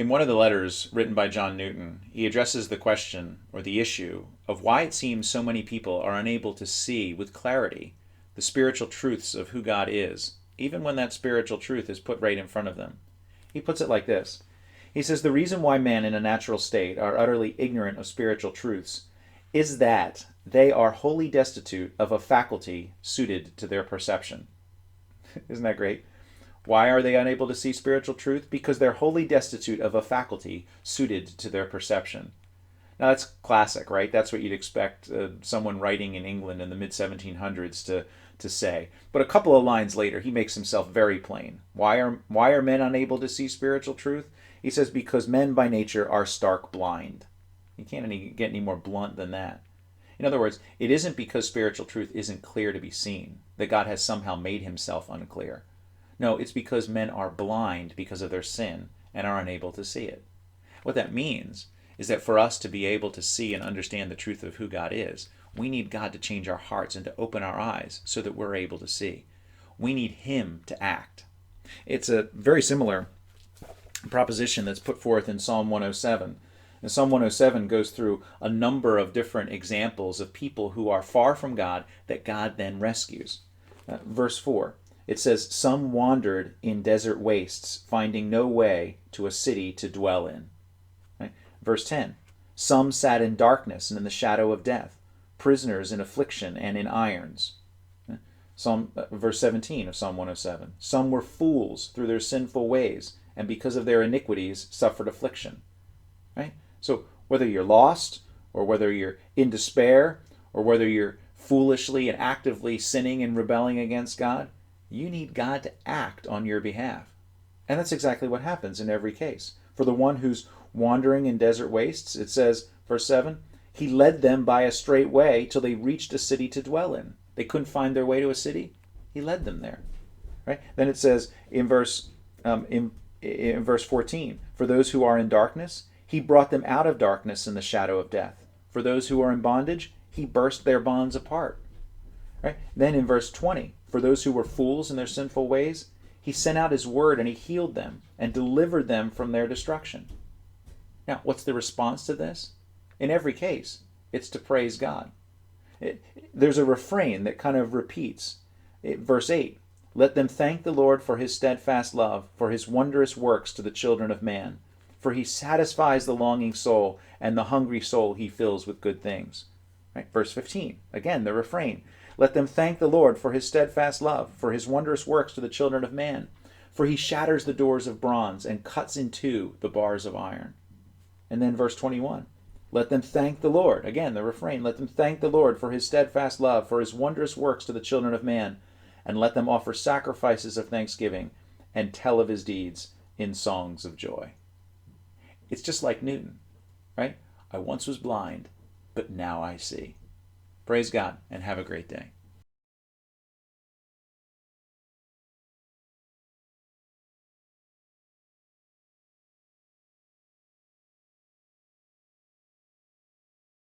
In one of the letters written by John Newton, he addresses the question or the issue of why it seems so many people are unable to see with clarity the spiritual truths of who God is, even when that spiritual truth is put right in front of them. He puts it like this. He says, the reason why men in a natural state are utterly ignorant of spiritual truths is that they are wholly destitute of a faculty suited to their perception. Isn't that great? Why are they unable to see spiritual truth? Because they're wholly destitute of a faculty suited to their perception. Now that's classic, right? That's what you'd expect someone writing in England in the mid-1700s to say. But a couple of lines later, he makes himself very plain. Why are men unable to see spiritual truth? He says, because men by nature are stark blind. You can't get any more blunt than that. In other words, it isn't because spiritual truth isn't clear to be seen that God has somehow made himself unclear. No, it's because men are blind because of their sin and are unable to see it. What that means is that for us to be able to see and understand the truth of who God is, we need God to change our hearts and to open our eyes so that we're able to see. We need him to act. It's a very similar proposition that's put forth in Psalm 107. And Psalm 107 goes through a number of different examples of people who are far from God that God then rescues. Verse 4. It says, some wandered in desert wastes, finding no way to a city to dwell in. Right? Verse 10, some sat in darkness and in the shadow of death, prisoners in affliction and in irons. Verse 17 of Psalm 107, some were fools through their sinful ways, and because of their iniquities suffered affliction. Right? So whether you're lost, or whether you're in despair, or whether you're foolishly and actively sinning and rebelling against God, you need God to act on your behalf. And that's exactly what happens in every case. For the one who's wandering in desert wastes, it says, verse 7, he led them by a straight way till they reached a city to dwell in. They couldn't find their way to a city. He led them there. Right? Then it says in verse 14, for those who are in darkness, he brought them out of darkness in the shadow of death. For those who are in bondage, he burst their bonds apart. Right? Then in verse 20, for those who were fools in their sinful ways, he sent out his word and he healed them and delivered them from their destruction. Now, what's the response to this? In every case, it's to praise God. There's a refrain that kind of repeats. Verse 8, let them thank the Lord for his steadfast love, for his wondrous works to the children of man. For he satisfies the longing soul, and the hungry soul he fills with good things. Right? Verse 15, again, the refrain. Let them thank the Lord for his steadfast love, for his wondrous works to the children of man. For he shatters the doors of bronze and cuts in two the bars of iron. And then verse 21. Let them thank the Lord. Again, the refrain. Let them thank the Lord for his steadfast love, for his wondrous works to the children of man. And let them offer sacrifices of thanksgiving and tell of his deeds in songs of joy. It's just like Newton, right? I once was blind, but now I see. Praise God and have a great day.